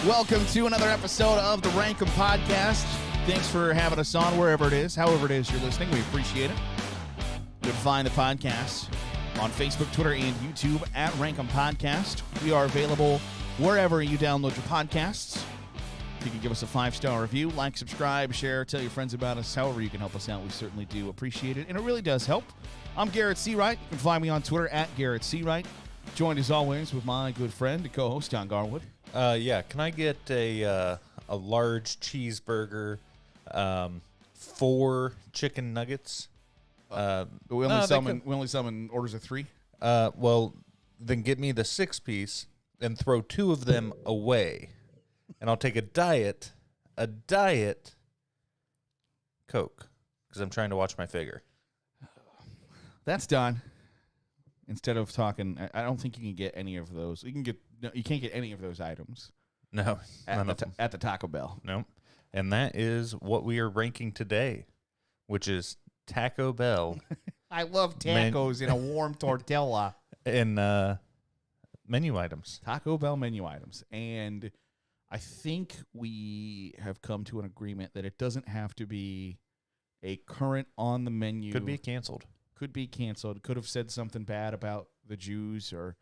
Welcome to another episode of the Rankum Podcast. Thanks for having us on wherever it is, however it is you're listening. We appreciate it. You can find the podcast on Facebook, Twitter, and YouTube at Rankum Podcast. We are available wherever you download your podcasts. If you can give us a 5-star review, like, subscribe, share, tell your friends about us. However you can help us out, we certainly do appreciate it, and it really does help. I'm Garrett Seawright. You can find me on Twitter at Garrett Seawright. Joined as always with my good friend and co-host John Garwood. Can I get a large cheeseburger, 4 chicken nuggets? We only summon orders of 3. Well, then get me the 6-piece and throw 2 of them away, and I'll take a diet Coke because I'm trying to watch my figure. That's done. Instead of talking, I don't think you can get any of those. You can't get any of those items. No, at the Taco Bell. No, and that is what we are ranking today, which is Taco Bell. I love tacos in a warm tortilla. In menu items. Taco Bell menu items. And I think we have come to an agreement that it doesn't have to be a current on the menu. Could be canceled. Could be canceled. Could have said something bad about the Jews or,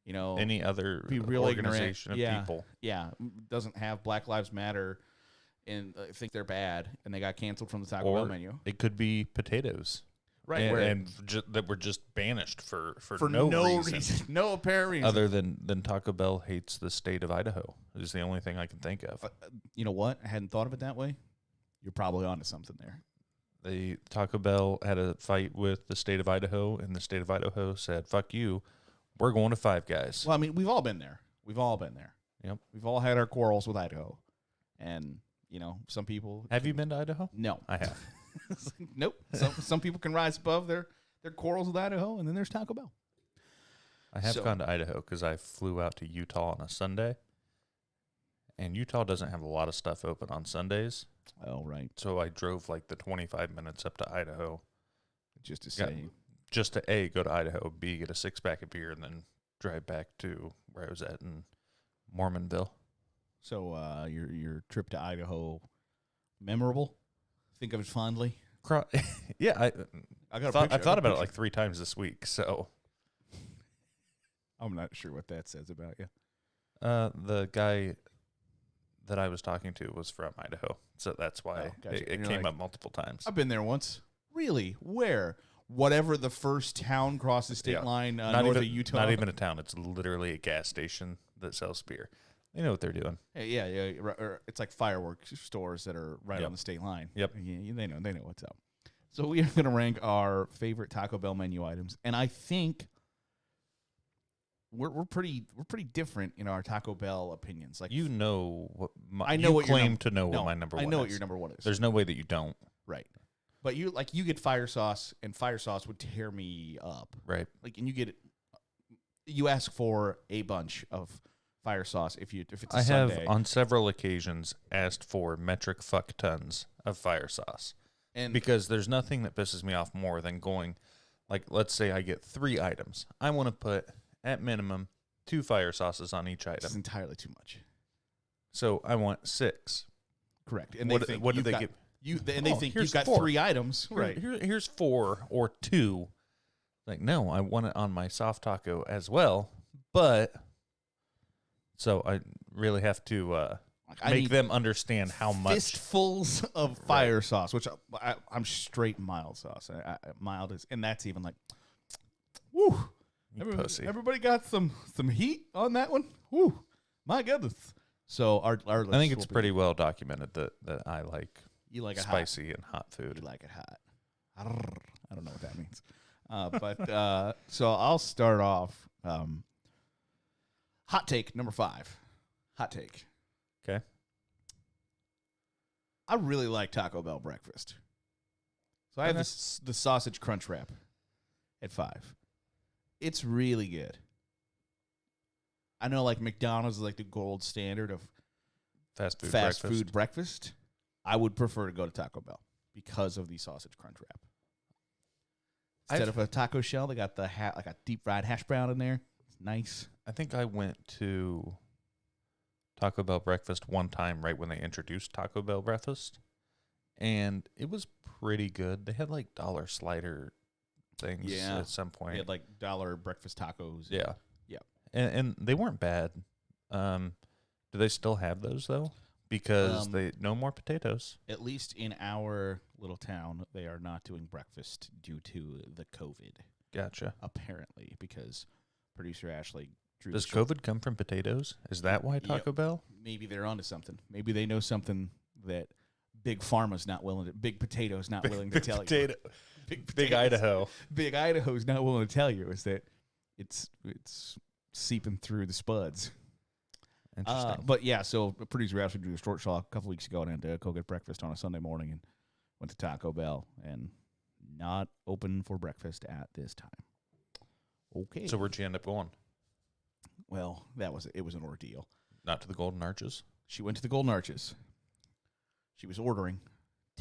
any other of organization people. Yeah, doesn't have Black Lives Matter and think they're bad and they got canceled from the Taco Bell menu. It could be potatoes. Right. And that were just banished for no reason. No apparent reason. Other than Taco Bell hates the state of Idaho is the only thing I can think of. You know what? I hadn't thought of it that way. You're probably onto something there. The Taco Bell had a fight with the state of Idaho, and the state of Idaho said, "Fuck you, we're going to Five Guys." Well, I mean, we've all been there. Yep. We've all had our quarrels with Idaho, and some people. Have you been to Idaho? No, I have. Nope. Some people can rise above their quarrels with Idaho, and then there's Taco Bell. I have gone to Idaho because I flew out to Utah on a Sunday, and Utah doesn't have a lot of stuff open on Sundays. Oh, right. So I drove like the 25 minutes up to Idaho. Just to say. Just to A, go to Idaho, B, get a 6-pack of beer, and then drive back to where I was at in Mormonville. So your trip to Idaho, memorable? Think of it fondly? Yeah. I thought about it like 3 times this week, so. I'm not sure what that says about you. The guy that I was talking to was from Idaho, so that's why it came up multiple times. I've been there once. Really? Where? Whatever the first town across the state line north of Utah. Not even a town. It's literally a gas station that sells beer. They know what they're doing. Yeah. It's like fireworks stores that are right on the state line. Yep. Yeah, they know what's up. So we are going to rank our favorite Taco Bell menu items, and I think we're pretty different in our Taco Bell opinions. Like what my number one is. I know what your number one is. There's no way that you don't. Right. But you get fire sauce, and fire sauce would tear me up. Right. And you ask for a bunch of fire sauce if it's a I Sunday. have on several occasions asked for metric fuck tons of fire sauce. And because there's nothing that pisses me off more than going, like, let's say I get 3 items. I want to put, at minimum, 2 fire sauces on each item. It's entirely too much. So I want 6. Correct. And what do they give? They think you've got 4. 3 items. Right. Here's 4 or 2. Like, no, I want it on my soft taco as well. But so I really have to make them understand how much. Fistfuls of fire sauce, which I'm straight mild sauce. Mild is, and that's even like, woo. Everybody got some heat on that one. Woo. My goodness. So our I think it's pretty well documented that I like. You like it spicy and hot food. You like it hot. I don't know what that means. But so I'll start off. Hot take number 5. Hot take. Okay. I really like Taco Bell breakfast. So I have the sausage crunch wrap at 5. It's really good. I know like McDonald's is like the gold standard of fast food breakfast. I would prefer to go to Taco Bell because of the sausage crunch wrap. Instead of a taco shell, they got like a deep fried hash brown in there. It's nice. I think I went to Taco Bell breakfast one time right when they introduced Taco Bell breakfast, and it was pretty good. They had like dollar slider things at some point. They had like dollar breakfast tacos. Yeah. Yeah. And they weren't bad. Do they still have those though? Because they no more potatoes. At least in our little town, they are not doing breakfast due to the COVID. Gotcha. Apparently, because producer Ashley drew. Does COVID come from potatoes? Is that why Taco Bell? Maybe they're onto something. Maybe they know something that Big Pharma's not willing to. Big Potato's not willing to tell you. Big Idaho. Big Idaho's not willing to tell you is that it's seeping through the spuds. Interesting. But yeah, so producer Ashley drew a short shot a couple weeks ago and had to go get breakfast on a Sunday morning and went to Taco Bell and not open for breakfast at this time. Okay. So where'd you end up going? Well, it was an ordeal. Not to the Golden Arches? She went to the Golden Arches. She was ordering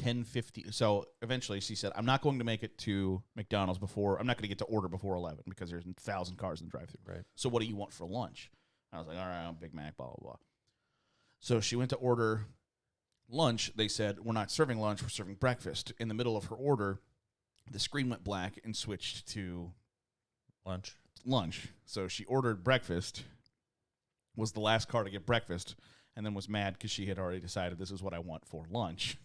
10:50. So eventually she said, I'm not going to make it to McDonald's I'm not going to get to order before 11 because there's 1,000 cars in the drive-thru. Right. So what do you want for lunch? I was like, all right, Big Mac, blah, blah, blah. So she went to order lunch. They said, we're not serving lunch, we're serving breakfast. In the middle of her order, the screen went black and switched to lunch. So she ordered breakfast, was the last car to get breakfast, and then was mad because she had already decided this is what I want for lunch.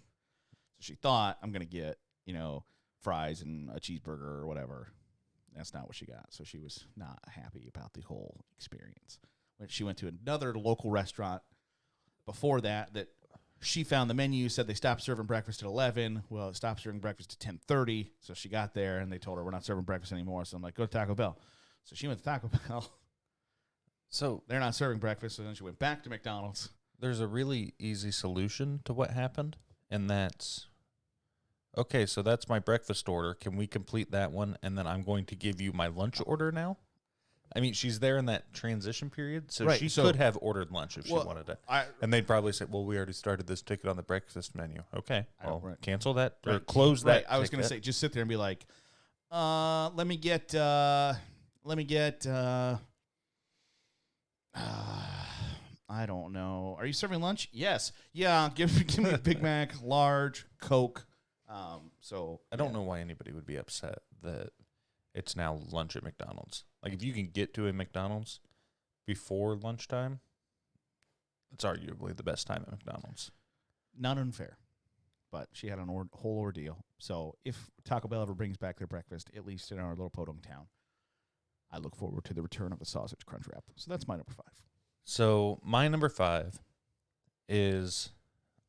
So she thought, I'm going to get, fries and a cheeseburger or whatever. That's not what she got. So she was not happy about the whole experience. When she went to another local restaurant before that she found the menu, said they stopped serving breakfast at 11. Well, it stopped serving breakfast at 10:30. So she got there, and they told her, we're not serving breakfast anymore. So I'm like, go to Taco Bell. So she went to Taco Bell. So they're not serving breakfast, so then she went back to McDonald's. There's a really easy solution to what happened, and that's, okay, so that's my breakfast order. Can we complete that one, and then I'm going to give you my lunch order now? I mean, she's there in that transition period, so right, she could have ordered lunch if she wanted to. And they'd probably say, well, we already started this ticket on the breakfast menu. Okay, well, cancel that or close that ticket. I was going to say, just sit there and be like, let me get, I don't know. Are you serving lunch? Yes. Yeah, give me a Big Mac, large, Coke. So I don't know why anybody would be upset that it's now lunch at McDonald's. Like, if you can get to a McDonald's before lunchtime, it's arguably the best time at McDonald's. Not unfair, but she had a whole ordeal. So if Taco Bell ever brings back their breakfast, at least in our little podunk town, I look forward to the return of the sausage crunch wrap. So that's my number 5. So my number 5 is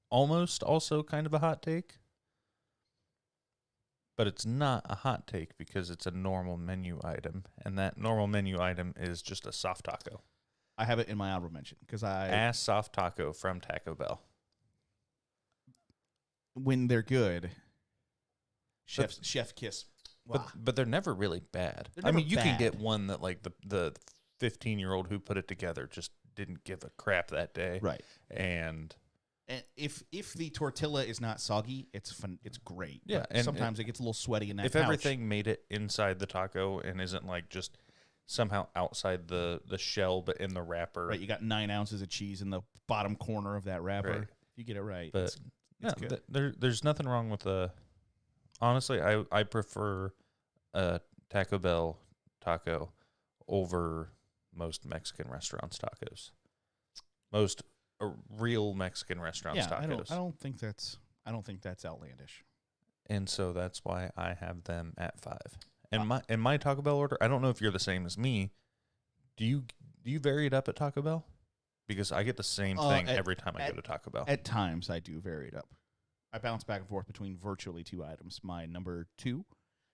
almost also kind of a hot take, but it's not a hot take because it's a normal menu item, and that normal menu item is just a soft taco. I have it in my honorable mention because ass soft taco from Taco Bell. When they're good, chef kiss. Wow. But they're never really bad. I mean, you can get one that like the 15-year-old who put it together just didn't give a crap that day, right? And if the tortilla is not soggy, it's fun. It's great. Yeah, but and sometimes it gets a little sweaty in that. If everything made it inside the taco and isn't like just somehow outside the shell but in the wrapper, right? You got 9 ounces of cheese in the bottom corner of that wrapper. Right. If you get it right, but it's good. There's nothing wrong with the. Honestly, I prefer a Taco Bell taco over most Mexican restaurants' tacos. Most real Mexican restaurants' tacos. I don't think that's outlandish. And so that's why I have them at 5. And in my Taco Bell order, I don't know if you're the same as me. Do you vary it up at Taco Bell? Because I get the same thing every time I go to Taco Bell. At times, I do vary it up. I bounce back and forth between virtually 2 items, my number 2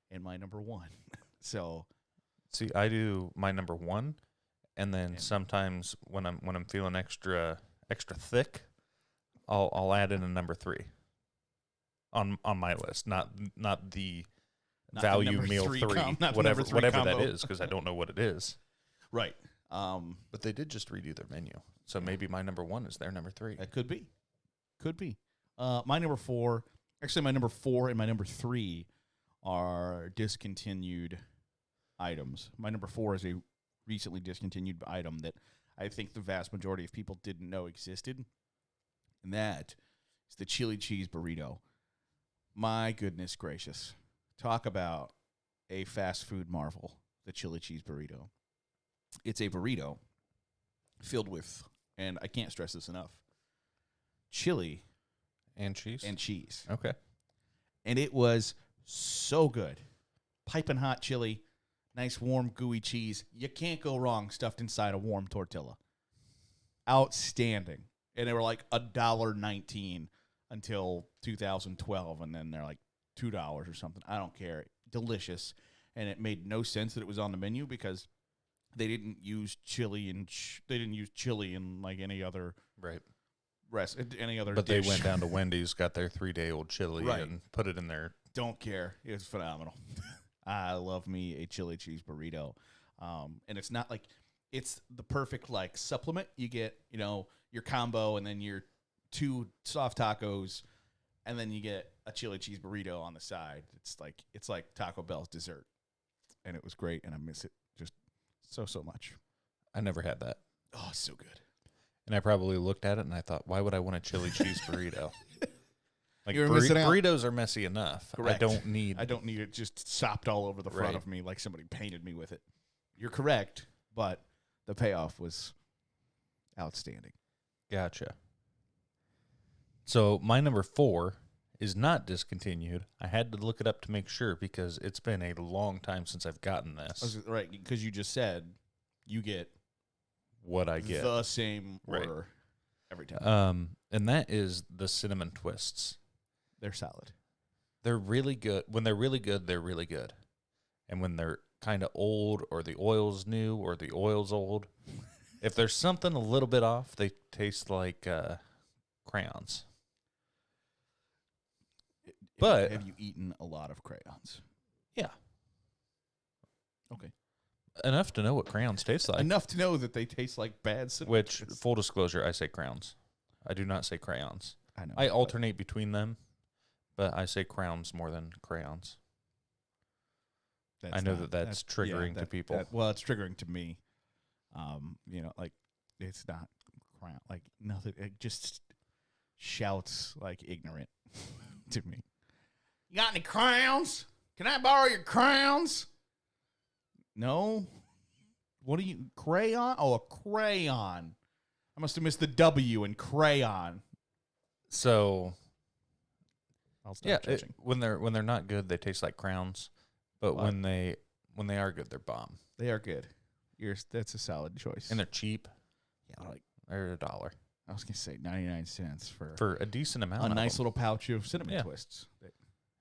and my number 1. So, see, I do my number 1, and then sometimes when I'm feeling extra thick, I'll add in a number 3 on my list, not the value meal 3, whatever that is, because I don't know what it is. Right. But they did just redo their menu, so maybe my number 1 is their number 3. That could be. My number 4 and my number 3 are discontinued items. My number 4 is a recently discontinued item that I think the vast majority of people didn't know existed, and that is the chili cheese burrito. My goodness gracious. Talk about a fast food marvel, the chili cheese burrito. It's a burrito filled with, and I can't stress this enough, chili And cheese? and cheese. Okay. And it was so good. Piping hot chili, nice warm gooey cheese. You can't go wrong stuffed inside a warm tortilla. Outstanding. And they were like $1.19 until 2012, and then they're like $2 or something. I don't care. Delicious. And it made no sense that it was on the menu because they didn't use chili and they didn't use chili in like any other Right. any other But dish. they went down to Wendy's, got their 3-day-old chili, Right. and put it in there. Don't care. It was phenomenal. I love me a chili cheese burrito. And it's not like, it's the perfect like supplement. You get, your combo and then your 2 soft tacos, and then you get a chili cheese burrito on the side. It's like Taco Bell's dessert. And it was great, and I miss it just so much. I never had that. Oh, it's so good. And I probably looked at it and I thought, why would I want a chili cheese burrito? Like You're missing out. burritos are messy enough. Correct. I don't need it just sopped all over the front Right. of me like somebody painted me with it. You're correct, but the payoff was outstanding. Gotcha. So my number 4 is not discontinued. I had to look it up to make sure because it's been a long time since I've gotten this. Right, because you just said you get What I get. the same Right. order every time. And that is the cinnamon twists. They're solid. They're really good. When they're really good, they're really good. And when they're kind of old or the oil's new or the oil's old, if there's something a little bit off, they taste like crayons. But have you eaten a lot of crayons? yeah, Okay. enough to know what crayons taste like. Enough to know that they taste like bad cinnamon. Which, full disclosure, I say crowns. I do not say crayons. I know. I alternate between them, but I say crowns more than crayons. I know that's triggering to people. Well, it's triggering to me. Like it's not crown. Like nothing. It just shouts like ignorant to me. You got any crowns? Can I borrow your crowns? No. What are you? Crayon? Oh, a crayon. I must have missed the W in crayon. So I'll stop judging. when they're not good, they taste like crowns. But What? when they are good, they're bomb. They are good. That's a solid choice. And they're cheap. yeah, like They're $1 I was gonna say 99 cents for a decent amount. a of nice them. little pouch of cinnamon Yeah. twists.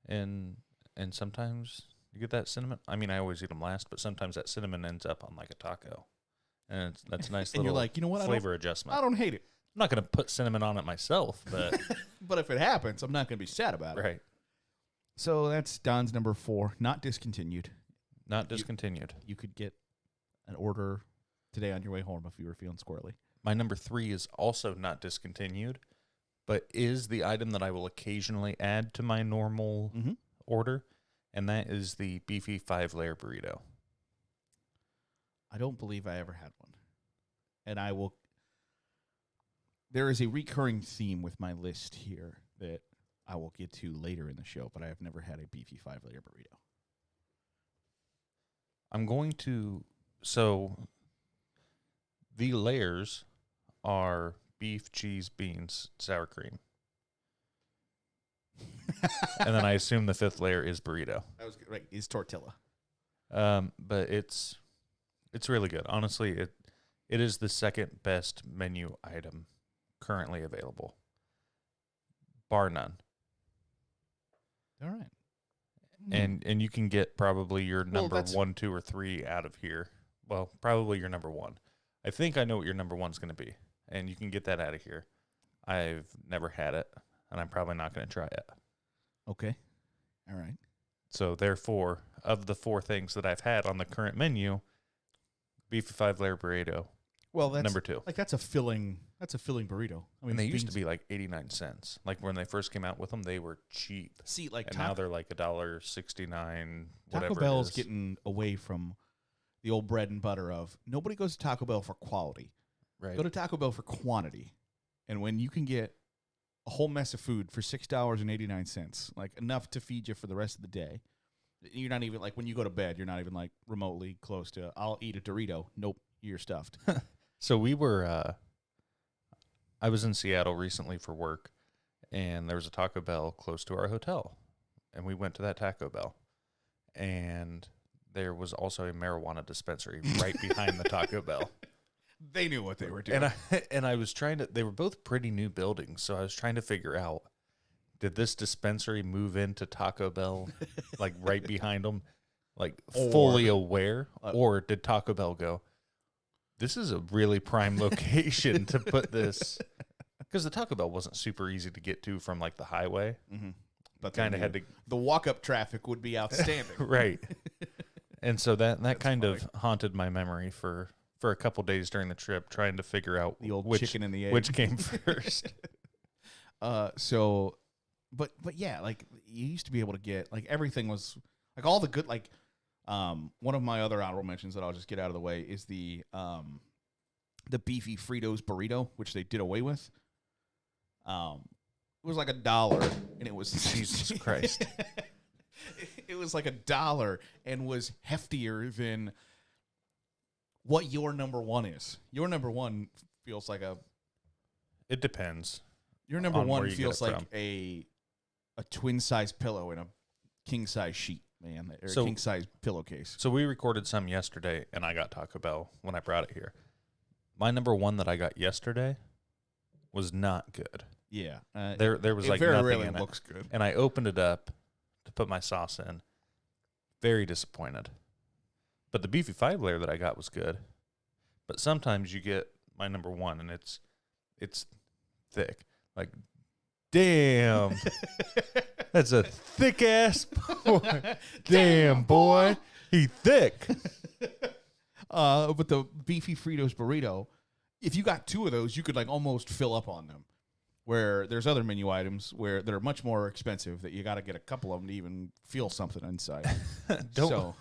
And sometimes you get that cinnamon. I mean, I always eat them last, but sometimes that cinnamon ends up on like a taco, and that's a nice And little you're like, you know what? flavor adjustment. I don't hate it. I'm not going to put cinnamon on it myself, but But if it happens, I'm not gonna be sad about it. right, So that's Don's number 4, not discontinued. not discontinued. You could get an order today on your way home if you were feeling squirrely. My number 3 is also not discontinued, but is the item that I will occasionally add to my normal Mm-hmm. order, and that is the beefy 5-layer burrito. I don't believe I ever had one. And I will. There is a recurring theme with my list here that I will get to later in the show, but I have never had a beefy 5-layer burrito. I'm going to. So the layers are beef, cheese, beans, sour cream. And then I assume the 5th layer is burrito. That was right. Is tortilla. But it's really good. Honestly, it is the second best menu item currently available, bar none. All right. And you can get probably your Well, number that's- 1, 2, or 3 out of here. Well, probably your number 1. I think I know what your number 1 is going to be, and you can get that out of here. I've never had it, and I'm probably not going to try it. Okay. All right. So therefore, of the 4 things that I've had on the current menu, beefy 5-layer burrito, Well, that's number 2. like that's a filling burrito. I mean, And they used to beans- be like 89 cents. Like when they first came out with them, they were cheap. see like And now they're like $1.69, whatever. Taco Bell's it is. getting away from the old bread and butter of nobody goes to Taco Bell for quality. Right. Go to Taco Bell for quantity. And when you can get a whole mess of food for $6.89, like enough to feed you for the rest of the day, you're not even, like, when you go to bed, you're not even, like, remotely close to, I'll eat a Dorito. Nope, you're stuffed. So we were, I was in Seattle recently for work, and there was a Taco Bell close to our hotel. And we went to that Taco Bell. And there was also a marijuana dispensary right behind the Taco Bell. They knew what they were doing. And I was trying to, they were both pretty new buildings, so I was trying to figure out, did this dispensary move into Taco Bell, like right behind them, like fully aware? Or did Taco Bell go, this is a really prime location to put this? Because the Taco Bell wasn't super easy to get to from like the highway. Mm-hmm. But Kind of had to. The walk-up traffic would be outstanding. Right. And so that kind of haunted my memory for a couple days during the trip, trying to figure out the old chicken and the egg. Which came first. But yeah, like, you used to be able to get, like, everything was, like, all the good, like, one of my other honorable mentions that I'll just get out of the way is the beefy Fritos burrito, which they did away with. It was like $1, and it was Jesus Christ. It was like $1 and was heftier than what your number one is. Your number one feels like It depends. Your number one you feels get it like from. a twin size pillow in a king size sheet, man, or So- a king size pillowcase. So we recorded some yesterday, and I got Taco Bell when I brought it here. My number one that I got yesterday was not good. Yeah, There was it like very nothing rarely in it. looks good. And I opened it up to put my sauce in. Very disappointed. But the beefy 5-layer that I got was good. But sometimes you get my number one, and it's thick. Like, damn, that's a thick ass boy. Damn, boy, he thick. But the beefy Fritos burrito, if you got 2 of those, you could, like, almost fill up on them. Where there's other menu items where that are much more expensive that you got to get a couple of them to even feel something inside. Don't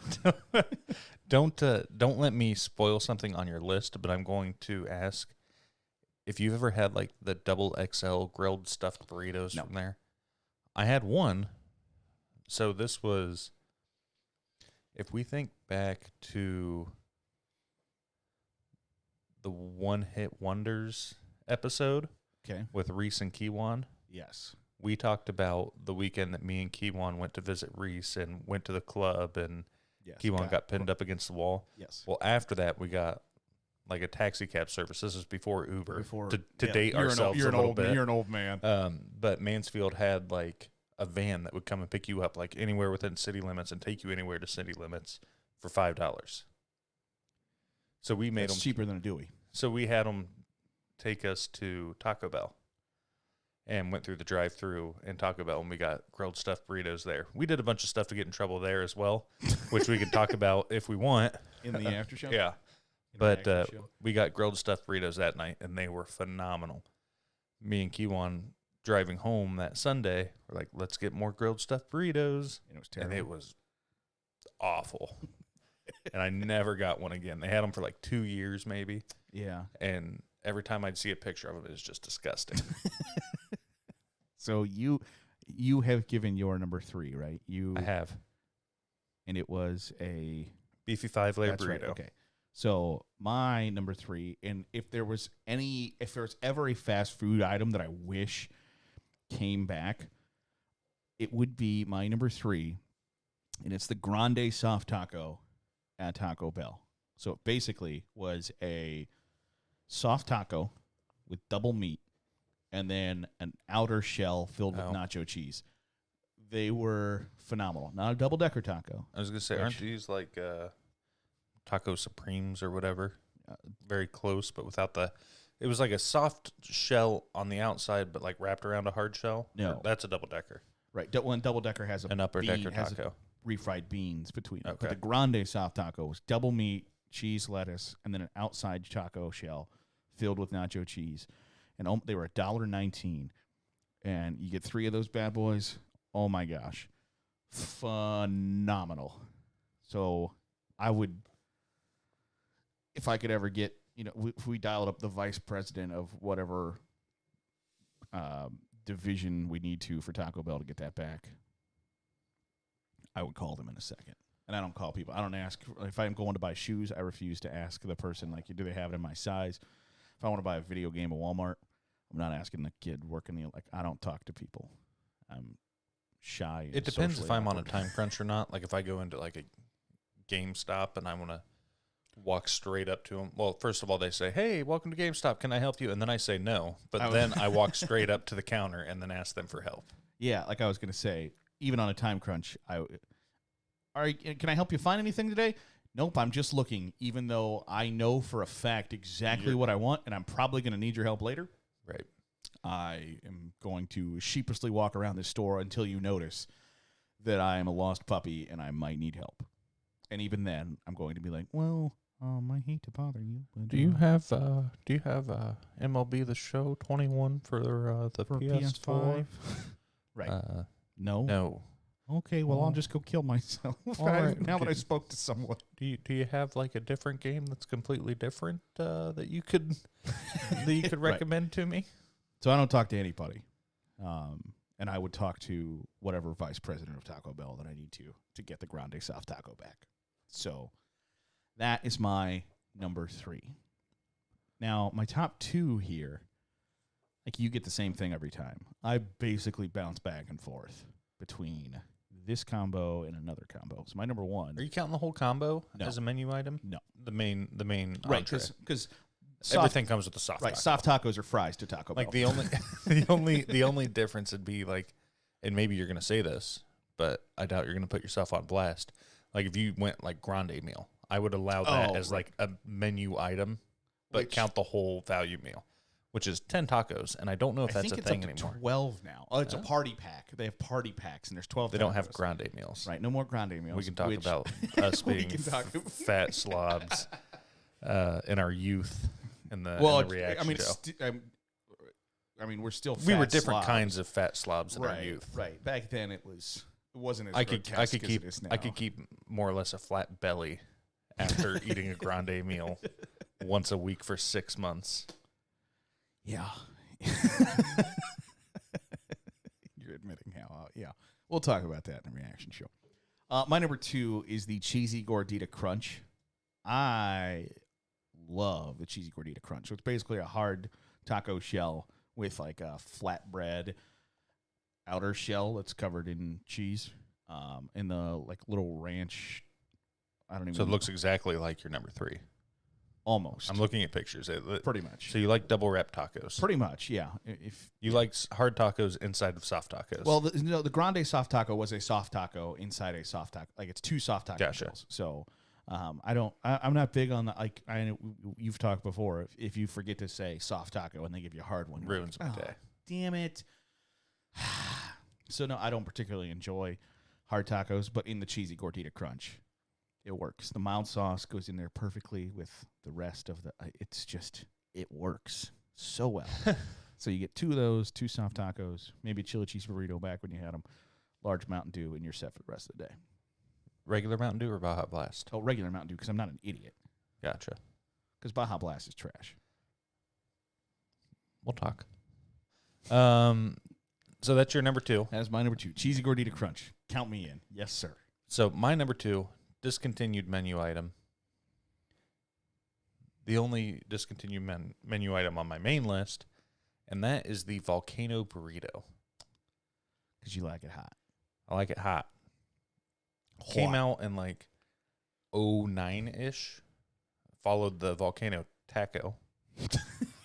let me spoil something on your list, but I'm going to ask if you've ever had like the double XL grilled stuffed burritos from there. I had one. So this was, if we think back to the One Hit Wonders episode. Okay. With Reese and Kiwan. Yes. We talked about the weekend that me and Kiwan went to visit Reese and went to the club, and Kiwan got pinned up against the wall. Yes. Well, after that, we got like a taxi cab service. This was before Uber. To yeah, date ourselves a little bit. You're an old man. But Mansfield had like a van that would come and pick you up like anywhere within city limits and take you anywhere to city limits for $5. So we made them cheaper than a Dewey. So we had them take us to Taco Bell and went through the drive-thru in Taco Bell, and we got grilled stuffed burritos there. We did a bunch of stuff to get in trouble there as well, which we can talk about if we want. In the after show? Yeah. But we got grilled stuffed burritos that night, and they were phenomenal. Me and Kiwan driving home that Sunday, we're like, let's get more grilled stuffed burritos. And it was terrible. And it was awful. And I never got one again. They had them for like 2 years maybe. Yeah. And every time I'd see a picture of them, it was just disgusting. So you have given your number 3, right? I have. And it was a beefy 5-layer burrito. Right, okay. So my number 3, and if there was ever a fast food item that I wish came back, it would be my number 3, and it's the Grande Soft Taco at Taco Bell. So it basically was a soft taco with double meat and then an outer shell filled with nacho cheese. They were phenomenal. Not a double-decker taco. I was going to say, aren't these like Taco Supremes or whatever? Very close, but without the... It was like a soft shell on the outside, but like wrapped around a hard shell? No. Or that's a double-decker. Right. One double-decker has an upper-decker taco. Refried beans between it. Okay. But the Grande Soft Taco was double meat, cheese, lettuce, and then an outside taco shell filled with nacho cheese. And they were $1.19. And you get 3 of those bad boys. Oh, my gosh. Phenomenal. So I would, if I could ever get, if we dialed up the vice president of whatever division we need to for Taco Bell to get that back, I would call them in a second. And I don't call people. I don't ask. If I'm going to buy shoes, I refuse to ask the person, like, do they have it in my size? If I want to buy a video game at Walmart, I'm not asking the kid working the, like, I don't talk to people. I'm shy. It depends if I'm on a time crunch or not. Like, if I go into, like, a GameStop and I want to walk straight up to them. Well, first of all, they say, hey, welcome to GameStop. Can I help you? And then I say no. But then I walk straight up to the counter and then ask them for help. Yeah, like I was going to say, even on a time crunch, can I help you find anything today? Nope, I'm just looking, even though I know for a fact exactly what I want, and I'm probably going to need your help later. Right. I am going to sheepishly walk around this store until you notice that I am a lost puppy and I might need help. And even then, I'm going to be like, well, I hate to bother you. But, do you have MLB The Show 21 for the PS5? Right. No. No. Okay, well, I'll just go kill myself. Right. Now that I spoke to someone. Do you have like a different game that's completely different that you could recommend to me? So I don't talk to anybody, and I would talk to whatever vice president of Taco Bell that I need to get the Grande Soft Taco back. So that is my number 3. Now my top 2 here, like, you get the same thing every time. I basically bounce back and forth between this combo and another combo. So my number 1. Are you counting the whole combo as a menu item? No. The main Right, entree. because everything comes with the soft right, taco. soft tacos are fries to Taco Bell. Like the only difference would be, like, and maybe you're gonna say this, but I doubt you're gonna put yourself on blast. Like, if you went like grande meal, I would allow that as like a menu item, but count the whole value meal, which is 10 tacos, and I don't know if that's a thing anymore. 12 now. Oh, it's a party pack. They have party packs, and there's 12. They don't have grande meals. Right, no more grande meals. We can talk about us being fat slobs in our youth in the reaction show. I mean, we're still fat we were different slobs. kinds of fat slobs in our youth. Right. Back then, it wasn't as I could grotesque keep as it is now. I could keep more or less a flat belly after eating a grande meal once a week for 6 months. Yeah. You're admitting how, yeah. We'll talk about that in the reaction show. My number 2 is the Cheesy Gordita Crunch. I love the Cheesy Gordita Crunch. So it's basically a hard taco shell with like a flatbread outer shell that's covered in cheese, and the like little ranch. I don't even. So it looks exactly like your number 3. Almost. I'm looking at pictures. Pretty much. So you like double wrap tacos? Pretty much, yeah. If you like hard tacos inside of soft tacos? Well, the Grande Soft Taco was a soft taco inside a soft taco. Like, it's 2 soft taco shells. So I'm not big on the, like, you've talked before. If you forget to say soft taco and they give you a hard one, ruins my day. Damn it. So no, I don't particularly enjoy hard tacos, but in the Cheesy Gordita Crunch, it works. The mild sauce goes in there perfectly with the rest of the. It works so well. So you get 2 of those, 2 soft tacos, maybe a chili cheese burrito back when you had them, large Mountain Dew, and you're set for the rest of the day. Regular Mountain Dew or Baja Blast? Oh, regular Mountain Dew, because I'm not an idiot. Gotcha. Because Baja Blast is trash. We'll talk. So that's your number 2. That's my number 2. Cheesy Gordita Crunch. Count me in. Yes, sir. So my number 2, discontinued menu item. The only discontinued menu item on my main list, and that is the Volcano Burrito. Because you like it hot. I like it hot. Came out in like 09-ish. Followed the Volcano Taco.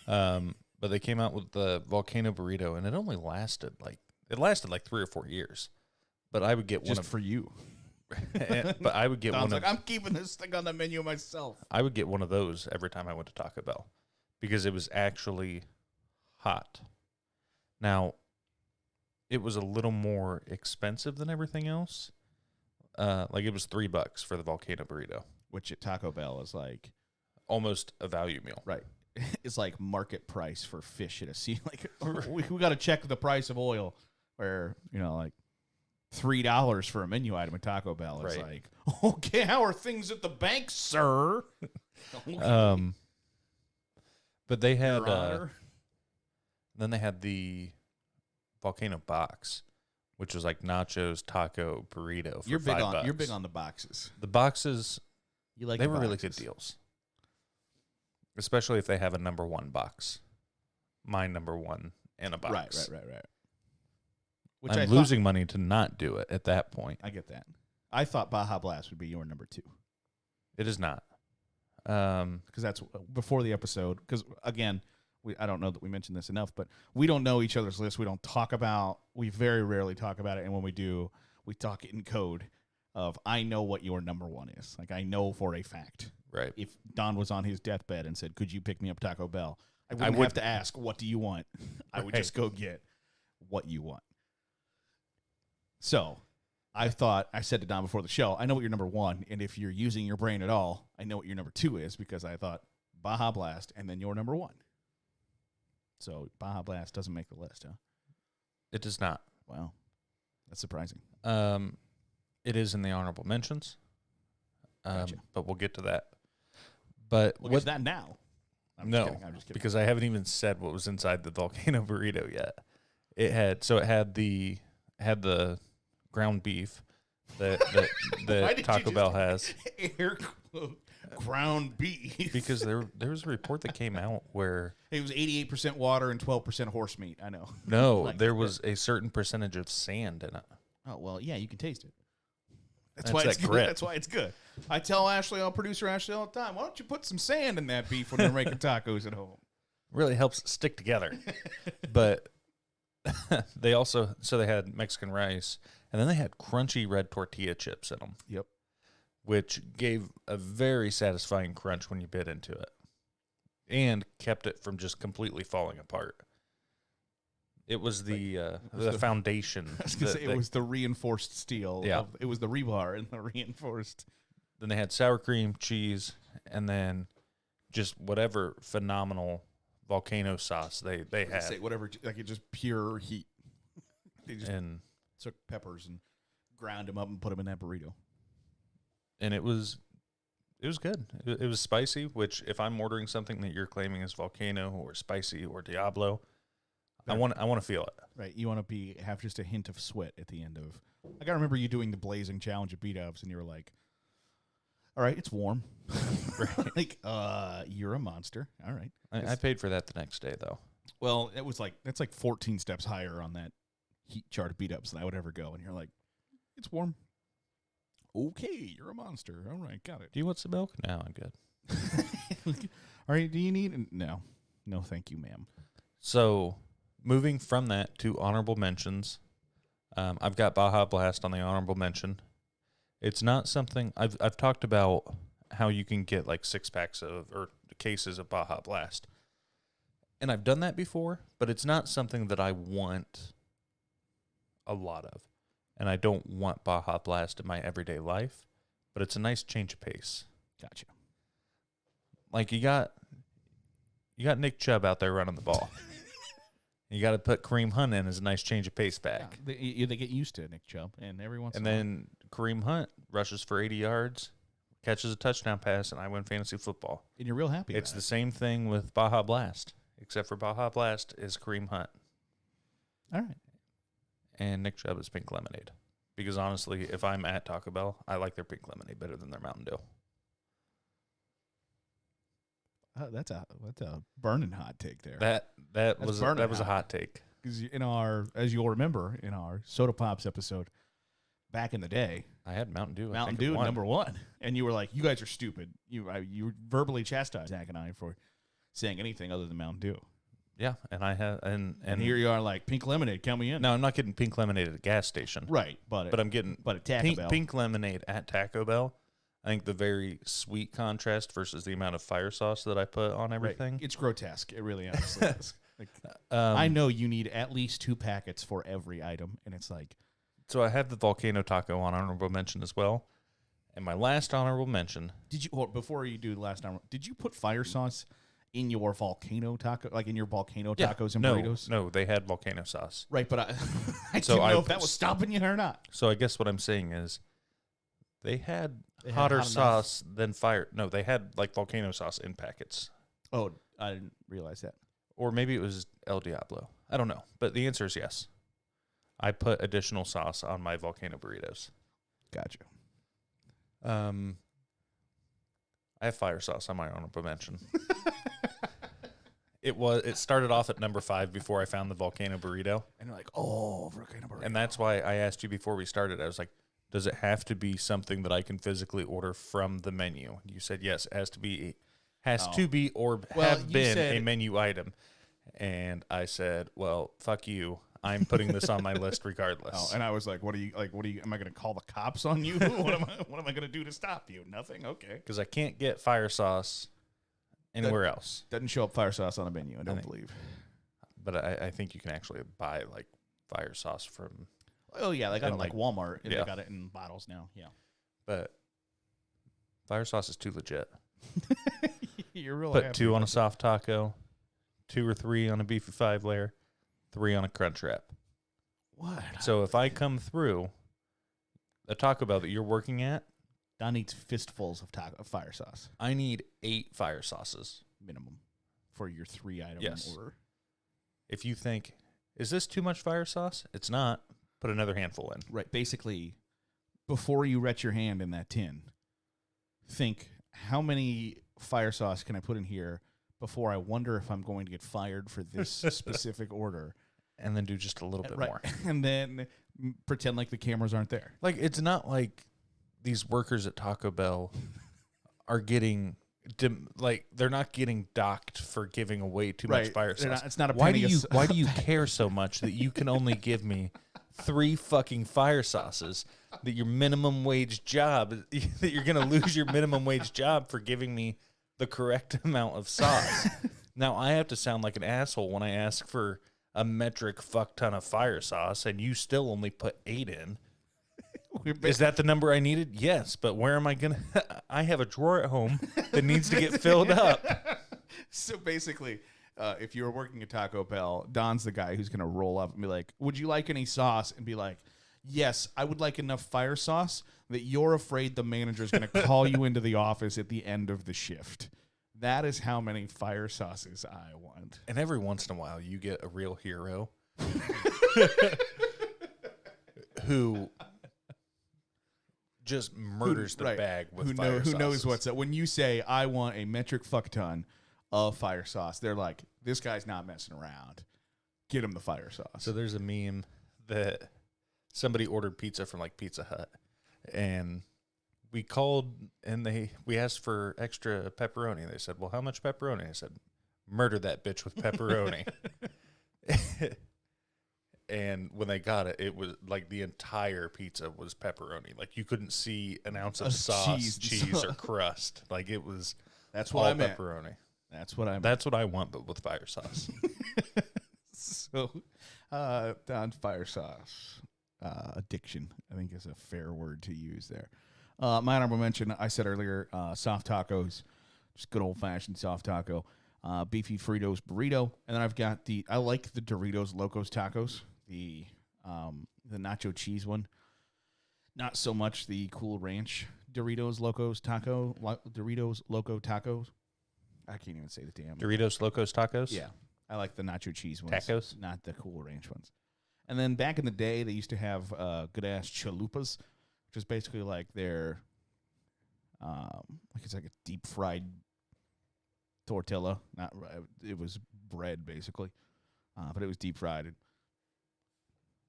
But they came out with the Volcano Burrito, and it only lasted like 3 or 4 years. But I would get just one for you. But I would get Don's one. I'm keeping this thing on the menu myself. I would get one of those every time I went to Taco Bell because it was actually hot. Now, it was a little more expensive than everything else. Like, it was $3 for the Volcano Burrito, which at Taco Bell is like almost a value meal. Right. It's like market price for fish at a sea. Like, we got to check the price of oil, where, like $3 for a menu item at Taco Bell is like, okay, how are things at the bank, sir? Okay. But they had Your Honor. then they had the Volcano box, which was like nachos, taco, burrito for $5. You're big on the boxes. The boxes. You like they the were really boxes. good deals, especially if they have a number one box. My number one in a box. Right. I'm losing money to not do it at that point. I get that. I thought Baja Blast would be your number 2. It is not. Because that's before the episode. Because, again, I don't know that we mentioned this enough, but we don't know each other's lists. We very rarely talk about it. And when we do, we talk in code of, I know what your number 1 is. Like, I know for a fact. Right. If Don was on his deathbed and said, could you pick me up Taco Bell? I wouldn't have to ask, what do you want? I would just go get what you want. So I said to Don before the show, I know what your number 1, and if you're using your brain at all, I know what your number 2 is, because I thought Baja Blast and then your number 1. So Baja Blast doesn't make the list, huh? It does not. Wow. That's surprising. It is in the honorable mentions. Gotcha. But we'll get to that. But we'll get to that now. I'm just kidding. Because I haven't even said what was inside the volcano burrito yet. It had the ground beef that Taco Bell has. Air quote, ground beef. Because there was a report that came out where it was 88% water and 12% horse meat. I know. No, there was a certain percentage of sand in it. Oh, well, yeah, you can taste it. That's why it's good. That's why it's good. I tell producer Ashley all the time, why don't you put some sand in that beef when you're making tacos at home? Really helps stick together. But they had Mexican rice, and then they had crunchy red tortilla chips in them. Yep. Which gave a very satisfying crunch when you bit into it, and kept it from just completely falling apart. It was the foundation. I was going to say it was the reinforced steel. Yeah. It was the rebar and the reinforced. Then they had sour cream, cheese, and then just whatever phenomenal volcano sauce they had. Say whatever, like it just pure heat. They just took peppers and ground them up and put them in that burrito. And it was good. It was spicy, which if I'm ordering something that you're claiming is volcano or spicy or Diablo, I want to feel it. Right. You want to have just a hint of sweat at the end of. I gotta remember you doing the blazing challenge at B-Dubs, and you were like, "All right, it's warm." Right. Like, you're a monster. All right. I paid for that the next day though. Well, that's like 14 steps higher on that heat chart of B-Dubs than I would ever go, and you're like, "It's warm." Okay, you're a monster. All right, got it. Do you want some milk? No, I'm good. All right, do you need? No, thank you, ma'am. So, moving from that to honorable mentions, I've got Baja Blast on the honorable mention. It's not something I've talked about how you can get like 6-packs or cases of Baja Blast, and I've done that before, but it's not something that I want a lot of. And I don't want Baja Blast in my everyday life, but it's a nice change of pace. Gotcha. Like you got Nick Chubb out there running the ball. You got to put Kareem Hunt in as a nice change of pace back. Yeah, they get used to Nick Chubb, and every once and then Kareem Hunt rushes for 80 yards, catches a touchdown pass, and I win fantasy football. And you're real happy. It's the same thing with Baja Blast, except for Baja Blast is Kareem Hunt. All right. And Nick Chubb is pink lemonade. Because honestly, if I'm at Taco Bell, I like their pink lemonade better than their Mountain Dew. That's a burning hot take there. That was a hot take. Because as you'll remember, in our Soda Pops episode back in the day, I had Mountain Dew. Mountain Dew number 1, and you were like, "You guys are stupid." You verbally chastised Zach and I for saying anything other than Mountain Dew. Yeah, and I have and here you are like pink lemonade. Count me in. No, I'm not getting pink lemonade at a gas station. Right, but I'm getting at Taco Bell. Pink lemonade at Taco Bell. I think the very sweet contrast versus the amount of fire sauce that I put on everything. Right. It's grotesque. It really honestly is. Like, I know you need at least 2 packets for every item, and it's like. So I have the volcano taco on honorable mention as well, and my last honorable mention. Before you do the last honorable, did you put fire sauce in your volcano taco, like in your volcano tacos and burritos? No, they had volcano sauce. Right, but I didn't know if that was stopping you or not. So I guess what I'm saying is they had hotter sauce than fire. No, they had like volcano sauce in packets. Oh, I didn't realize that. Or maybe it was El Diablo. I don't know. But the answer is yes. I put additional sauce on my volcano burritos. Gotcha. I have fire sauce on my honorable mention. It started off at number 5 before I found the volcano burrito. And you're like, oh, volcano burrito. And that's why I asked you before we started. I was like, does it have to be something that I can physically order from the menu? You said yes, it has to be or have been a menu item. And I said, well, fuck you. I'm putting this on my list regardless. Oh, and I was like, what are you, am I going to call the cops on you? what am I going to do to stop you? Nothing? Okay. Because I can't get fire sauce anywhere else. Doesn't show up fire sauce on the menu, I don't believe. But I think you can actually buy like fire sauce from. Oh yeah, they got it like Walmart. And they got it in bottles now. Yeah. But fire sauce is too legit. You're real. Put 2 on a soft taco, 2 or 3 on a beefy 5-layer, 3 on a crunch wrap. What? So if I come through a Taco Bell that you're working at, Don eats fistfuls of fire sauce. I need 8 fire sauces minimum for your 3-item order. If you think, is this too much fire sauce? It's not. Put another handful in. Right. Basically, before you wet your hand in that tin, think, how many fire sauce can I put in here before I wonder if I'm going to get fired for this specific order? And then do just a little bit more. And then pretend like the cameras aren't there. Like, it's not like these workers at Taco Bell are getting, they're not getting docked for giving away too much fire sauce. It's not a why do you care so much that you can only give me 3 fucking fire sauces, that your minimum wage job, that you're going to lose your minimum wage job for giving me the correct amount of sauce? Now I have to sound like an asshole when I ask for a metric fuck ton of fire sauce, and you still only put 8 in. Is that the number I needed? Yes, but where am I going to? I have a drawer at home that needs to get filled up. So basically, if you were working at Taco Bell, Don's the guy who's going to roll up and be like, would you like any sauce? And be like, yes, I would like enough fire sauce that you're afraid the manager's going to call you into the office at the end of the shift. That is how many fire sauces I want. And every once in a while, you get a real hero who just murders the bag with fire sauces. Who knows what's up. When you say, I want a metric fuck ton of fire sauce, they're like, this guy's not messing around. Get him the fire sauce. So there's a meme that somebody ordered pizza from like Pizza Hut, and we called and we asked for extra pepperoni. They said, well, how much pepperoni? I said, murder that bitch with pepperoni. And when they got it, it was like the entire pizza was pepperoni. Like you couldn't see an ounce of sauce, cheese, or crust. Like it was all pepperoni. That's what I meant. That's what I want, but with fire sauce. So, Don's fire sauce addiction, I think, is a fair word to use there. My honorable mention, I said earlier, soft tacos, just good old-fashioned soft taco, beefy Fritos burrito, and then I've got I like the Doritos Locos tacos, the nacho cheese one. Not so much the Cool Ranch Doritos Locos Doritos Loco tacos. I can't even say the damn. Doritos Locos tacos? Yeah. I like the nacho cheese ones. Tacos? Not the Cool Ranch ones. And then back in the day, they used to have good-ass chalupas, which is basically like their, it's like a deep-fried tortilla. It was bread, basically. But it was deep-fried.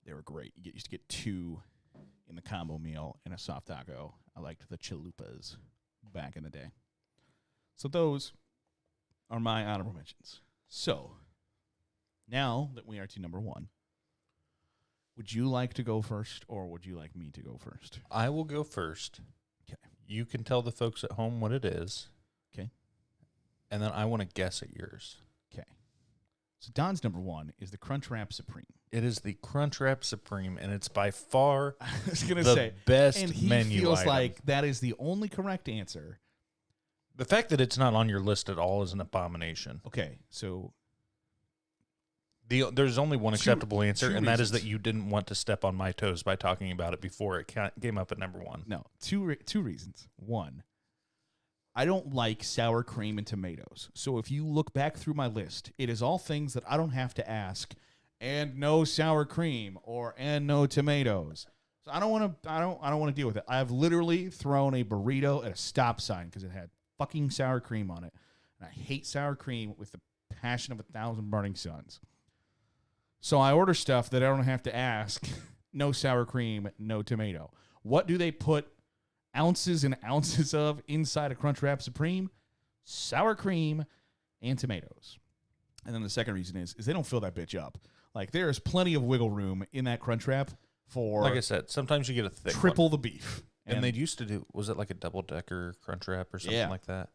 They were great. You used to get 2 in the combo meal and a soft taco. I liked the chalupas back in the day. So those are my honorable mentions. So, now that we are to number 1, would you like to go first, or would you like me to go first? I will go first. Okay. You can tell the folks at home what it is. Okay. And then I want to guess at yours. Okay. So Don's number 1 is the Crunchwrap Supreme. It is the Crunchwrap Supreme, and it's by far I was gonna the say, best and he menu feels item. like that is the only correct answer. The fact that it's not on your list at all is an abomination. Okay, so there's only one acceptable answer, and that is reasons. that you didn't want to step on my toes by talking about it before it came up at number 1. No, two reasons. 1, I don't like sour cream and tomatoes. So if you look back through my list, it is all things that I don't have to ask, and no sour cream and no tomatoes. So I don't want to deal with it. I've literally thrown a burrito at a stop sign because it had fucking sour cream on it. And I hate sour cream with the passion of 1,000 burning suns. So I order stuff that I don't have to ask. No sour cream, no tomato. What do they put ounces and ounces of inside a Crunchwrap Supreme? Sour cream and tomatoes. And then the second reason is they don't fill that bitch up. Like, there is plenty of wiggle room in that Crunchwrap for, like I said, sometimes you get a thick triple one. the beef. And they used to do, was it like a double-decker Crunchwrap or something Yeah. like that?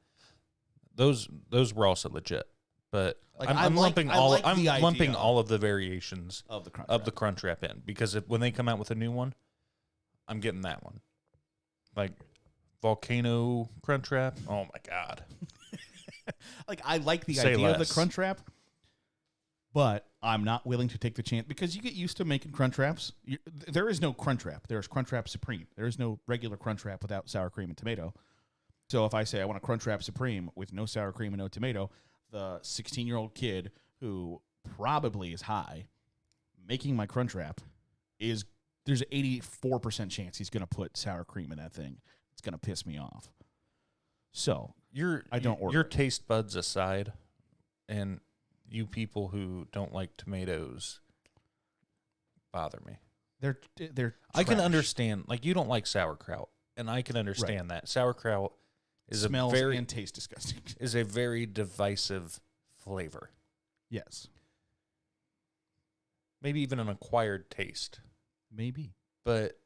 Those were also legit. But Like, I'm lumping I all like I'm the lumping idea all of the variations of the Crunchwrap. of the Crunchwrap in, because when they come out with a new one, I'm getting that one. Like Volcano Crunchwrap. Oh my god. Like, I like the Say idea of the less. Crunchwrap, but I'm not willing to take the chance because you get used to making Crunchwraps. There is no Crunchwrap. There's Crunchwrap Supreme. There is no regular Crunchwrap without sour cream and tomato. So if I say I want a Crunchwrap Supreme with no sour cream and no tomato, the 16-year-old kid who probably is high making my Crunchwrap there's an 84% chance he's going to put sour cream in that thing. It's going to piss me off. So I don't order your it. taste buds aside, and you people who don't like tomatoes bother me. They're I can trash. understand, like, you don't like sauerkraut, and I can understand that. Sauerkraut is Smells a very and tastes disgusting. is a very divisive flavor. Yes. Maybe even an acquired taste. Maybe. But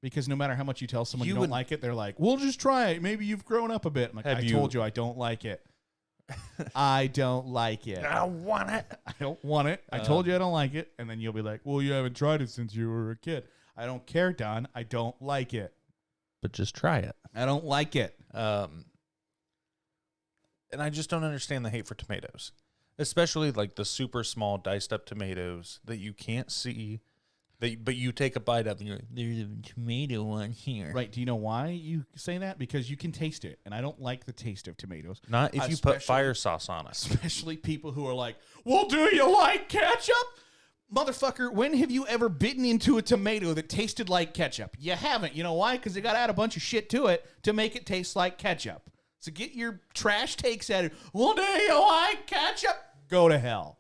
Because no matter how much you tell someone you, You don't would- like it, they're like, "We'll just try it. Maybe you've grown up a bit." I'm like, Have I you- told you I don't like it. I don't like it. I don't want it. I don't want it. I told you I don't like it. And then you'll be like, "Well, you haven't tried it since you were a kid." I don't care, Don. I don't like it. But just try it. I don't like it. And I just don't understand the hate for tomatoes, especially like the super small diced up tomatoes that you can't see, but you take a bite of and you're like, there's a tomato on here. Right. Do you know why you say that? Because you can taste it. And I don't like the taste of tomatoes. Not if you put Especially- fire sauce on it. Especially people who are like, "Well, do you like ketchup?" Motherfucker, when have you ever bitten into a tomato that tasted like ketchup? You haven't. You know why? Because they got to add a bunch of shit to it to make it taste like ketchup. So get your trash takes at it. "Well, do you like ketchup?" Go to hell.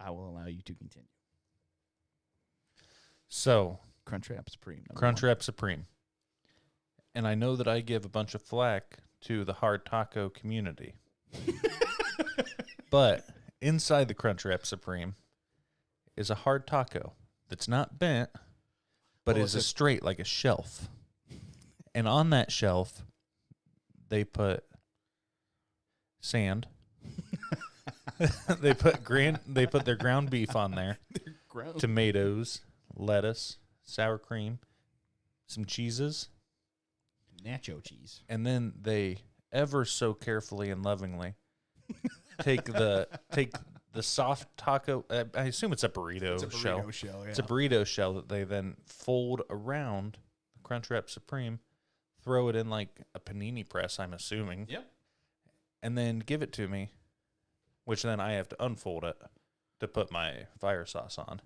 I will allow you to continue. So Crunchwrap Supreme. number one. Crunchwrap Supreme. And I know that I give a bunch of flack to the hard taco community. But inside the Crunchwrap Supreme is a hard taco that's not bent, but Well, is it's a straight like a shelf. And on that shelf, they put sand. They put their ground beef on there, Ground. tomatoes, lettuce, sour cream, some cheeses, Nacho cheese. and then they ever so carefully and lovingly take the soft taco. I assume it's a burrito, It's a shell. burrito shell. Yeah. It's a burrito shell that they then fold around the Crunchwrap Supreme, throw it in like a panini press, I'm assuming, Yep. and then give it to me, which then I have to unfold it to put my fire sauce on.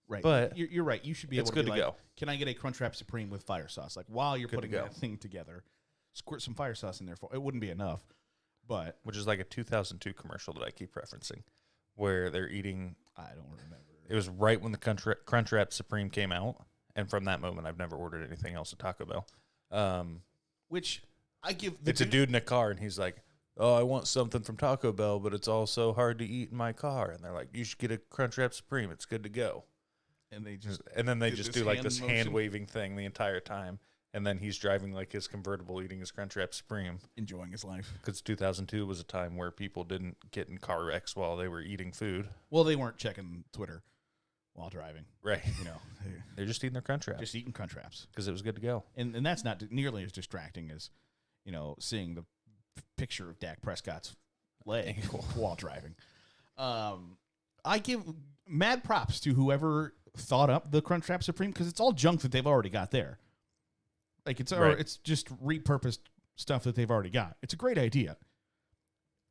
Right. But you're right. You should be it's able to good be to like, go. "Can I get a Crunchwrap Supreme with fire sauce?" Like, while you're Good to putting go. that thing together, squirt some fire sauce in there. It wouldn't be enough, but Which is like a 2002 commercial that I keep referencing, where they're eating. I don't remember. It was right when the Crunchwrap Supreme came out, and from that moment, I've never ordered anything else at Taco Bell. Which I give the It's a dude in a car, and he's like, "Oh, I want something from Taco Bell, but it's all so hard to eat in my car." And they're like, "You should get a Crunchwrap Supreme. It's good to go." and they just And then they did just this do like hand this motion. hand waving thing the entire time. And then he's driving like his convertible, eating his Crunchwrap Supreme. enjoying his life. Because 2002 was a time where people didn't get in car wrecks while they were eating food. Well, they weren't checking Twitter while driving. Right. You know, they're They're just eating their Crunchwrap just eating Crunchwraps, because it was good to go. and that's not nearly as distracting as, you know, seeing the picture of Dak Prescott's leg while driving. I give mad props to whoever thought up the Crunchwrap Supreme because it's all junk that they've already got there. Like it's Right. it's just repurposed stuff that they've already got. It's a great idea.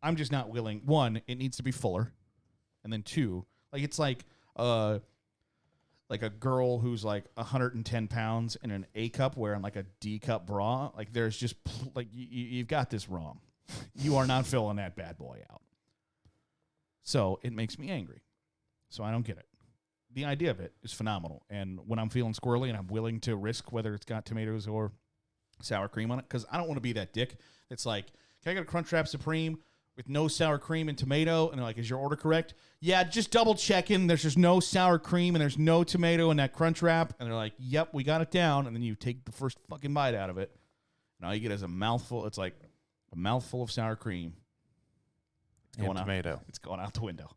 I'm just not willing. One, it needs to be fuller. And then two, like it's like a girl who's like 110 pounds in an A cup wearing like a D cup bra. Like there's just like you've got this wrong. You are not filling that bad boy out. So it makes me angry. So I don't get it. The idea of it is phenomenal. And when I'm feeling squirrely and I'm willing to risk whether it's got tomatoes or sour cream on it, because I don't want to be that dick. It's like, can I get a Crunchwrap Supreme with no sour cream and tomato? And they're like, is your order correct? Yeah, just double checking. There's just no sour cream and there's no tomato in that Crunchwrap. And they're like, yep, we got it down. And then you take the first fucking bite out of it. And all you get is a mouthful. It's like a mouthful of sour cream. And tomato. It's going out the window.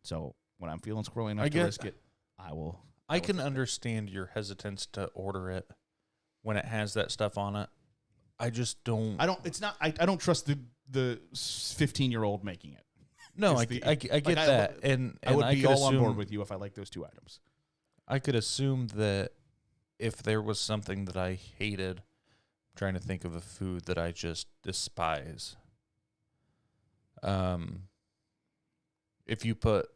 So when I'm feeling squirrely enough to risk it, I will. I can understand your hesitance to order it when it has that stuff on it. I just don't. I don't. It's not. I don't trust the 15-year-old making it. No, I get that, and I would be all on board with you if I like those two items. I could assume that if there was something that I hated, I'm trying to think of a food that I just despise. If you put,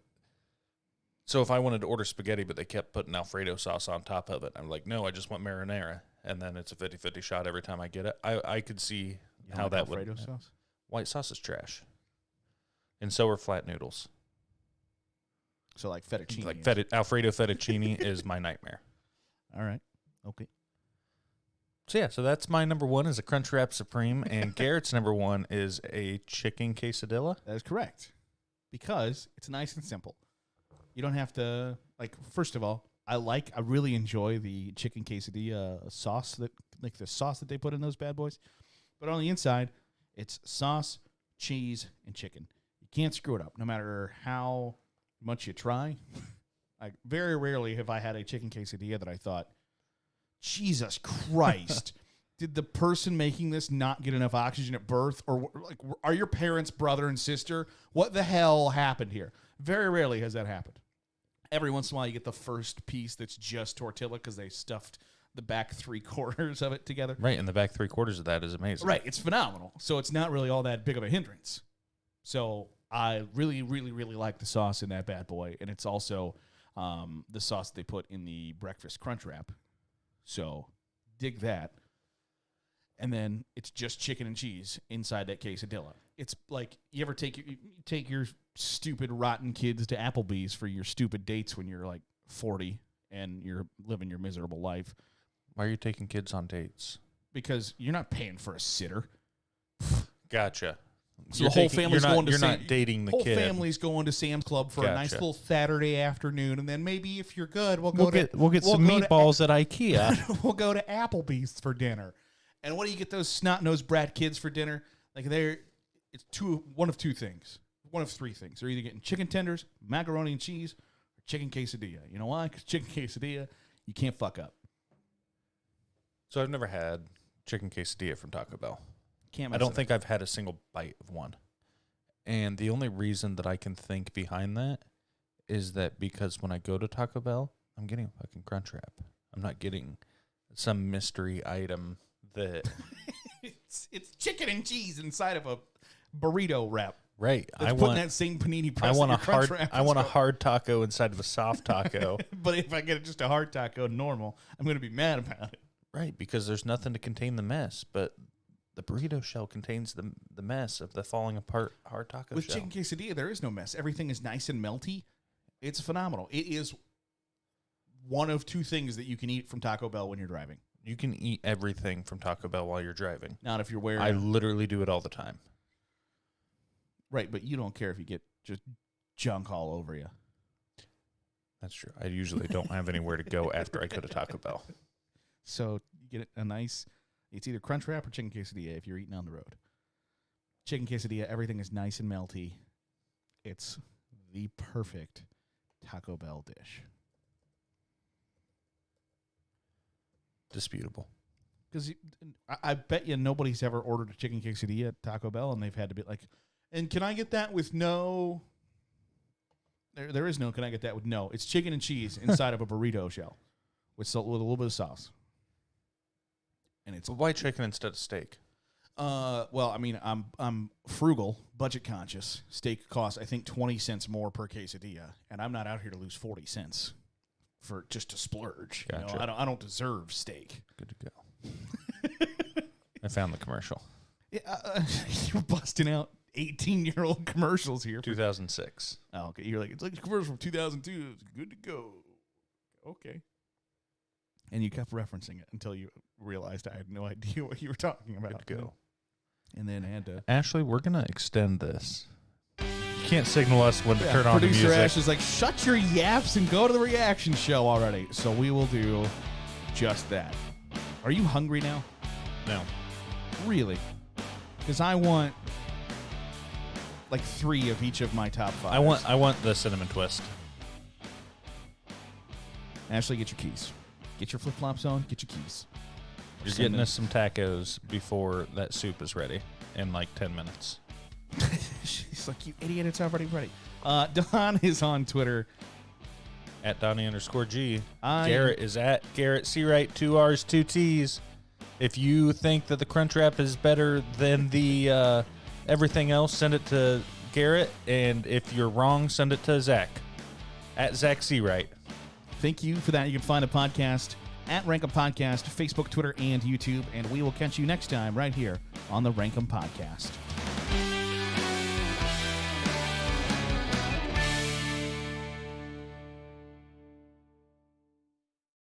so if I wanted to order spaghetti, but they kept putting Alfredo sauce on top of it, I'm like, no, I just want marinara. And then it's a 50-50 shot every time I get it. I could see how that would. Alfredo sauce? White sauce is trash. And so are flat noodles. So like fettuccine. Like Alfredo fettuccine is my nightmare. All right. Okay. So yeah, so that's my number one is a Crunchwrap Supreme, and Garrett's number one is a chicken quesadilla. That is correct. Because it's nice and simple. You don't have to, like, first of all, I really enjoy the chicken quesadilla sauce, the sauce that they put in those bad boys. But on the inside, it's sauce, cheese, and chicken. You can't screw it up, no matter how much you try. Like, very rarely have I had a chicken quesadilla that I thought, Jesus Christ, did the person making this not get enough oxygen at birth? Or, like, are your parents brother and sister? What the hell happened here? Very rarely has that happened. Every once in a while, you get the first piece that's just tortilla because they stuffed the back 3/4 of it together. Right, and the back 3/4 of that is amazing. Right, it's phenomenal. So it's not really all that big of a hindrance. So I really, really, really like the sauce in that bad boy, and it's also the sauce they put in the breakfast Crunchwrap. So dig that. And then it's just chicken and cheese inside that quesadilla. It's like, you ever take your stupid rotten kids to Applebee's for your stupid dates when you're like 40 and you're living your miserable life. Why are you taking kids on dates? Because you're not paying for a sitter. Gotcha. So the whole family's going to You're not dating the kid. Whole family's going to Sam's Club for a nice little Saturday afternoon, and then maybe if you're good, we'll get some meatballs at IKEA. We'll go to Applebee's for dinner. And what do you get those snot-nosed brat kids for dinner? Like it's one of two things. One of three things. They're either getting chicken tenders, macaroni and cheese, or chicken quesadilla. You know why? Because chicken quesadilla, you can't fuck up. So I've never had chicken quesadilla from Taco Bell. Can't. I don't think I've had a single bite of one. And the only reason that I can think behind that is that because when I go to Taco Bell, I'm getting a fucking Crunchwrap. I'm not getting some mystery item that it's chicken and cheese inside of a burrito wrap. Right. I want that same panini press. I want a hard taco inside of a soft taco. But if I get just a hard taco normal, I'm going to be mad about it. Right, because there's nothing to contain the mess, but the burrito shell contains the mess of the falling apart hard taco With shell. chicken quesadilla, there is no mess. Everything is nice and melty. It's phenomenal. It is one of two things that you can eat from Taco Bell when you're driving. You can eat everything from Taco Bell while you're driving. Not if you're wearing... I literally do it all the time. Right, but you don't care if you get just junk all over you. That's true. I usually don't have anywhere to go after I go to Taco Bell. So you get a nice... It's either Crunchwrap or chicken quesadilla if you're eating on the road. Chicken quesadilla, everything is nice and melty. It's the perfect Taco Bell dish. Disputable. Because I bet you nobody's ever ordered a chicken quesadilla at Taco Bell, and they've had to be like, and can I get that with no... There is no, can I get that with no. It's chicken and cheese inside of a burrito shell with a little bit of sauce. And it's but why chicken instead of steak? Well, I mean, I'm frugal, budget conscious. Steak costs, I think, 20 cents more per quesadilla, and I'm not out here to lose 40 cents for just to splurge. Gotcha. You know, I don't deserve steak. Good to go. I found the commercial. Yeah, you're busting out 18-year-old commercials here. 2006. Oh, okay. You're like, it's like a commercial from 2002. It's good to go. Okay. And you kept referencing it until you realized I had no idea what you were talking about. Good to go. And then had to. Ashley, we're going to extend this. You can't signal us when to turn on the music. Producer Ash is like, shut your yaps and go to the reaction show already. So we will do just that. Are you hungry now? No. Really? Because I want like 3 of each of my top 5. I want the cinnamon twist. Ashley, get your keys. Get your flip-flops on. Get your keys. You're getting us some tacos before that soup is ready in like 10 minutes. She's like, you idiot, it's already ready. Don is on Twitter. At Donnie_G. Garrett is at Garrett Seawright, 2 R's, 2 T's. If you think that the Crunchwrap is better than the everything else, send it to Garrett. And if you're wrong, send it to Zach. At Zach Seawright. Thank you for that. You can find the podcast at Rank 'em Podcast, Facebook, Twitter, and YouTube. And we will catch you next time right here on the Rank 'em Podcast.